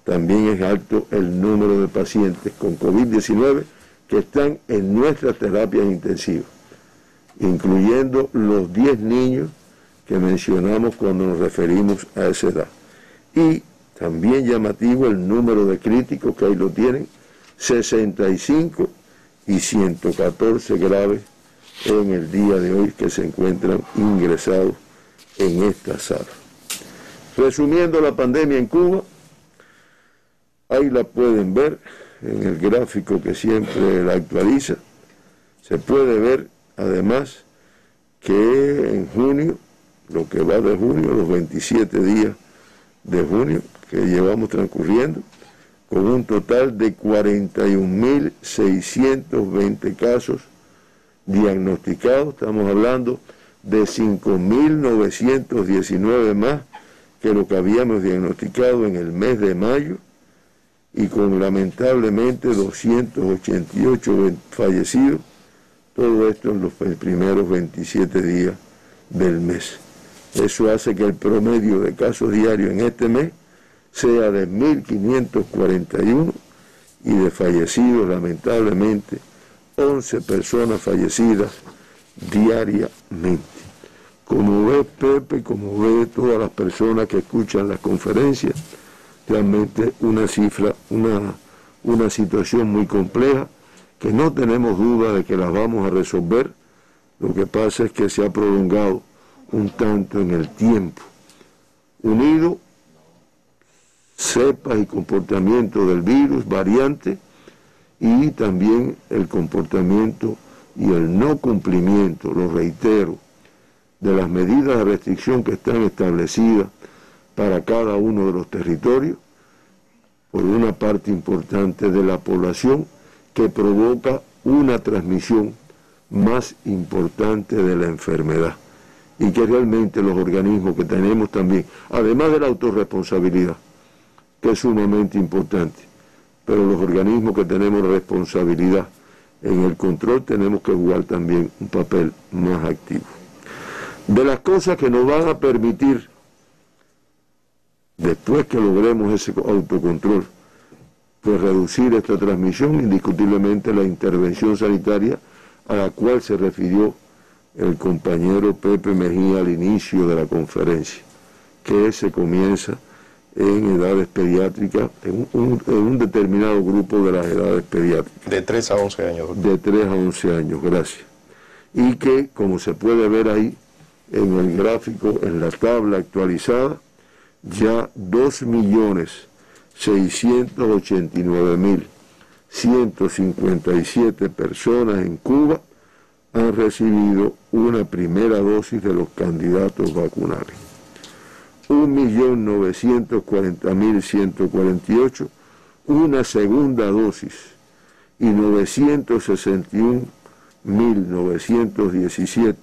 también es alto el número de pacientes con COVID-19 que están en nuestras terapias intensivas, incluyendo los 10 niños que mencionamos cuando nos referimos a esa edad. Y también llamativo el número de críticos, que ahí lo tienen, 65 y 114 graves en el día de hoy que se encuentran ingresados en esta sala. Resumiendo la pandemia en Cuba, ahí la pueden ver en el gráfico que siempre la actualiza. Se puede ver además que en junio, lo que va de junio, los 27 días de junio que llevamos transcurriendo, con un total de 41.620 casos diagnosticados. Estamos hablando de 5.919 más que lo que habíamos diagnosticado en el mes de mayo, y con lamentablemente 288 fallecidos, todo esto en los primeros 27 días del mes. Eso hace que el promedio de casos diarios en este mes sea de 1.541 y de fallecidos, lamentablemente, 11 personas fallecidas diariamente. Como ve Pepe, como ve todas las personas que escuchan las conferencias, realmente una cifra, una situación muy compleja, que no tenemos duda de que las vamos a resolver. Lo que pasa es que se ha prolongado un tanto en el tiempo, unido cepas y comportamiento del virus, variante, y también el comportamiento y el no cumplimiento, lo reitero, de las medidas de restricción que están establecidas para cada uno de los territorios, por una parte importante de la población, que provoca una transmisión más importante de la enfermedad, y que realmente los organismos que tenemos también, además de la autorresponsabilidad, que es sumamente importante, pero los organismos que tenemos responsabilidad en el control tenemos que jugar también un papel más activo. De las cosas que nos van a permitir, después que logremos ese autocontrol, pues reducir esta transmisión, indiscutiblemente la intervención sanitaria a la cual se refirió el compañero Pepe Mejía al inicio de la conferencia, que se comienza en edades pediátricas, en un determinado grupo de las edades pediátricas. De 3 a 11 años. Doctor. De 3 a 11 años, gracias. Y que, como se puede ver ahí en el gráfico, en la tabla actualizada, ya 2.689.157 personas en Cuba han recibido una primera dosis de los candidatos vacunales. 1.940.148 una segunda dosis y 961.917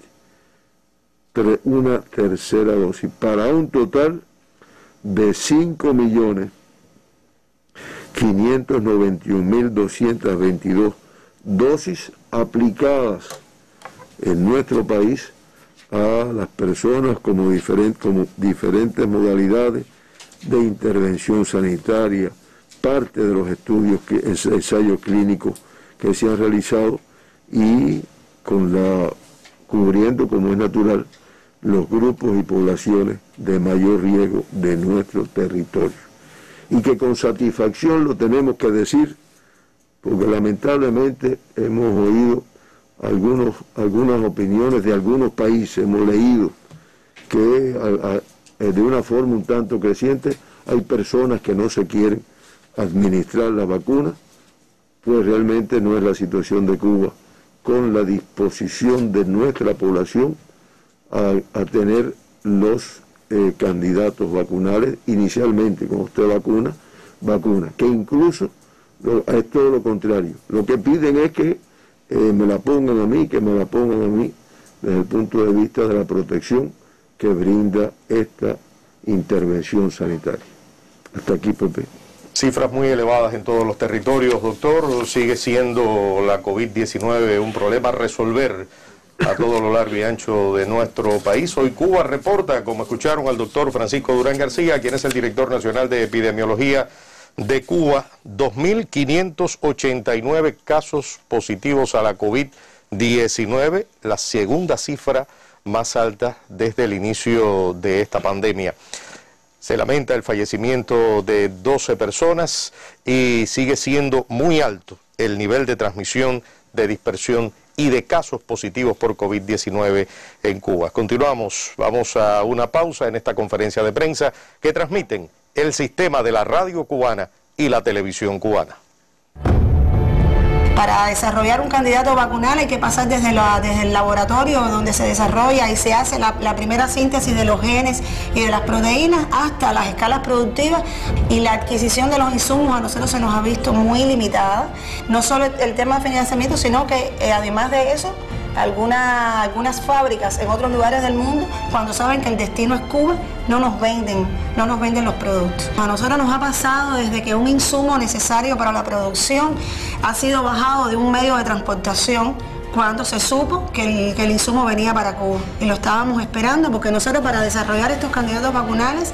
una tercera dosis, para un total de 5.200.000 591.222 dosis aplicadas en nuestro país a las personas como diferentes modalidades de intervención sanitaria, parte de los estudios, ensayos clínicos que se han realizado y cubriendo, como es natural, los grupos y poblaciones de mayor riesgo de nuestro territorio. Y que con satisfacción lo tenemos que decir, porque lamentablemente hemos oído algunas opiniones de algunos países, hemos leído que de una forma un tanto creciente hay personas que no se quieren administrar la vacuna, pues realmente no es la situación de Cuba, con la disposición de nuestra población a tener los candidatos vacunales inicialmente. Como usted vacuna, que incluso es todo lo contrario. Lo que piden es que me la pongan a mí, desde el punto de vista de la protección que brinda esta intervención sanitaria. Hasta aquí, Pepe. Cifras muy elevadas en todos los territorios, doctor. Sigue siendo la COVID-19 un problema a resolver a todo lo largo y ancho de nuestro país. Hoy Cuba reporta, como escucharon al doctor Francisco Durán García, quien es el director nacional de epidemiología de Cuba, 2.589 casos positivos a la COVID-19, la segunda cifra más alta desde el inicio de esta pandemia. Se lamenta el fallecimiento de 12 personas y sigue siendo muy alto el nivel de transmisión, de dispersión y de casos positivos por COVID-19 en Cuba. Continuamos, vamos a una pausa en esta conferencia de prensa que transmiten el sistema de la radio cubana y la televisión cubana. Para desarrollar un candidato vacunal hay que pasar desde el laboratorio donde se desarrolla y se hace la primera síntesis de los genes y de las proteínas hasta las escalas productivas, y la adquisición de los insumos a nosotros se nos ha visto muy limitada. No solo el tema de financiamiento, sino que además de eso, algunas fábricas en otros lugares del mundo, cuando saben que el destino es Cuba, no nos venden los productos. A nosotros nos ha pasado desde que un insumo necesario para la producción ha sido bajado de un medio de transportación cuando se supo que el insumo venía para Cuba, y lo estábamos esperando, porque nosotros, para desarrollar estos candidatos vacunales,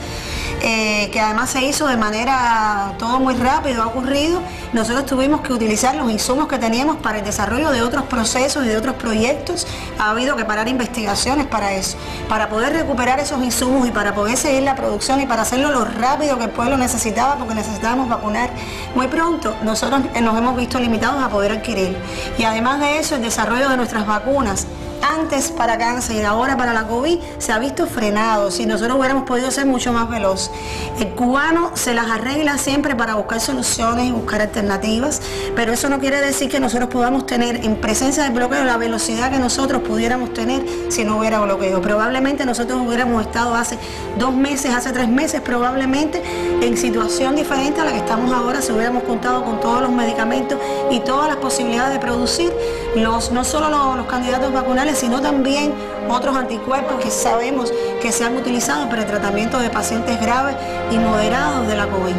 que además se hizo de manera todo muy rápido, ha ocurrido, nosotros tuvimos que utilizar los insumos que teníamos para el desarrollo de otros procesos y de otros proyectos. Ha habido que parar investigaciones para eso, para poder recuperar esos insumos y para poder seguir la producción y para hacerlo lo rápido que el pueblo necesitaba, porque necesitábamos vacunar muy pronto. Nosotros nos hemos visto limitados a poder adquirir, y además de eso, el desarrollo de nuestras vacunas, antes para cáncer y ahora para la COVID, se ha visto frenado. Si nosotros hubiéramos podido ser mucho más veloz. El cubano se las arregla siempre para buscar soluciones y buscar alternativas, pero eso no quiere decir que nosotros podamos tener en presencia del bloqueo la velocidad que nosotros pudiéramos tener si no hubiera bloqueo. Probablemente nosotros hubiéramos estado hace 2 meses, hace 3 meses probablemente, en situación diferente a la que estamos ahora, si hubiéramos contado con todos los medicamentos y todas las posibilidades de producir no solo los candidatos vacunales, sino también otros anticuerpos que sabemos que se han utilizado para el tratamiento de pacientes graves y moderados de la COVID.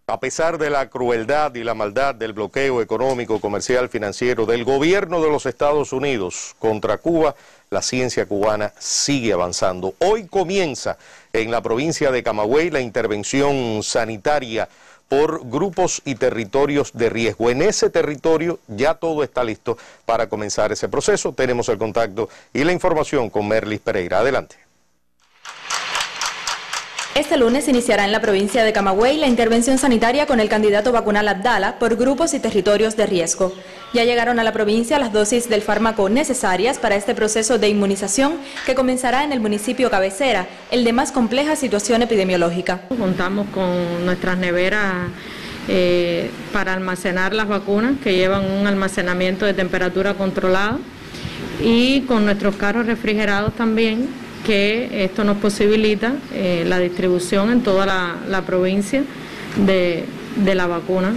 A pesar de la crueldad y la maldad del bloqueo económico, comercial, financiero del gobierno de los Estados Unidos contra Cuba, la ciencia cubana sigue avanzando. Hoy comienza en la provincia de Camagüey la intervención sanitaria por grupos y territorios de riesgo. En ese territorio ya todo está listo para comenzar ese proceso. Tenemos el contacto y la información con Merlis Pereira. Adelante. Este lunes iniciará en la provincia de Camagüey la intervención sanitaria con el candidato vacunal Abdala por grupos y territorios de riesgo. Ya llegaron a la provincia las dosis del fármaco necesarias para este proceso de inmunización que comenzará en el municipio cabecera, el de más compleja situación epidemiológica. Contamos con nuestras neveras para almacenar las vacunas, que llevan un almacenamiento de temperatura controlada, y con nuestros carros refrigerados también, que esto nos posibilita la distribución en toda la provincia de la vacuna.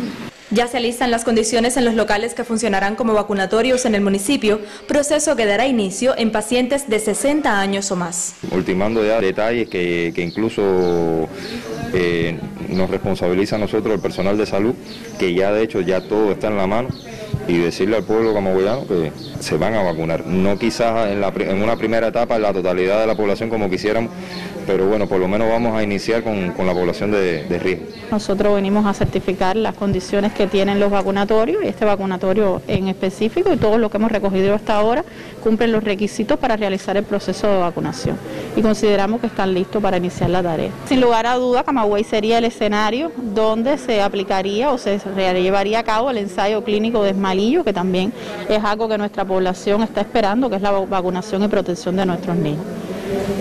Ya se alistan las condiciones en los locales que funcionarán como vacunatorios en el municipio, proceso que dará inicio en pacientes de 60 años o más. Ultimando ya detalles que incluso nos responsabiliza a nosotros, el personal de salud, que ya de hecho ya todo está en la mano, y decirle al pueblo camagüeyano que se van a vacunar. No quizás en una primera etapa en la totalidad de la población como quisiéramos, pero bueno, por lo menos vamos a iniciar con la población de riesgo. Nosotros venimos a certificar las condiciones que tienen los vacunatorios, y este vacunatorio en específico y todo lo que hemos recogido hasta ahora cumplen los requisitos para realizar el proceso de vacunación y consideramos que están listos para iniciar la tarea. Sin lugar a duda, Camagüey sería el escenario donde se aplicaría o se llevaría a cabo el ensayo clínico de Esmalillo, que también es algo que nuestra población está esperando, que es la vacunación y protección de nuestros niños.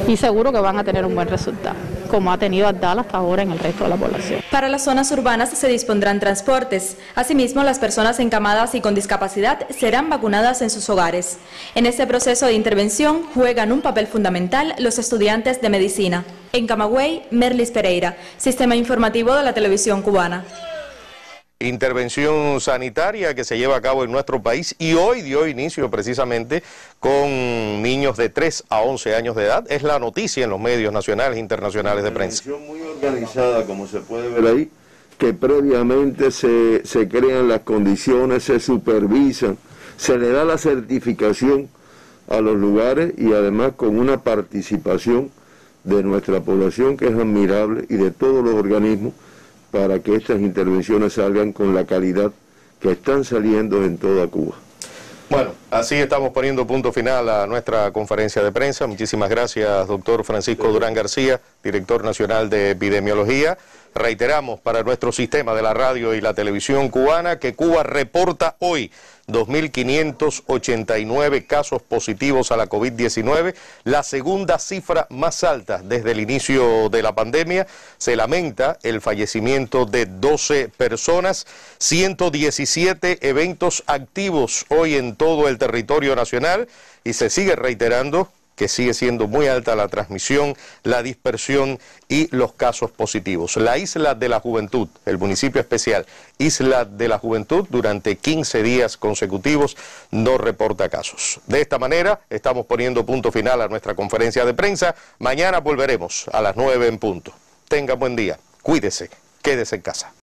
Y seguro que van a tener un buen resultado, como ha tenido Abdala hasta ahora en el resto de la población. Para las zonas urbanas se dispondrán transportes. Asimismo, las personas encamadas y con discapacidad serán vacunadas en sus hogares. En este proceso de intervención juegan un papel fundamental los estudiantes de medicina. En Camagüey, Merlis Pereira, Sistema Informativo de la Televisión Cubana. Intervención sanitaria que se lleva a cabo en nuestro país y hoy dio inicio precisamente con niños de 3 a 11 años de edad. Es la noticia en los medios nacionales e internacionales de prensa. Muy organizada, como se puede ver ahí, que previamente se crean las condiciones, se supervisan, se le da la certificación a los lugares y además con una participación de nuestra población que es admirable y de todos los organismos, para que estas intervenciones salgan con la calidad que están saliendo en toda Cuba. Bueno, así estamos poniendo punto final a nuestra conferencia de prensa. Muchísimas gracias, doctor Francisco Durán García, director nacional de epidemiología. Reiteramos para nuestro sistema de la radio y la televisión cubana que Cuba reporta hoy 2.589 casos positivos a la COVID-19, la segunda cifra más alta desde el inicio de la pandemia. Se lamenta el fallecimiento de 12 personas, 117 eventos activos hoy en todo el territorio nacional y se sigue reiterando que sigue siendo muy alta la transmisión, la dispersión y los casos positivos. La Isla de la Juventud, el municipio especial Isla de la Juventud, durante 15 días consecutivos no reporta casos. De esta manera estamos poniendo punto final a nuestra conferencia de prensa. Mañana volveremos a las 9 en punto. Tenga buen día, cuídese, quédese en casa.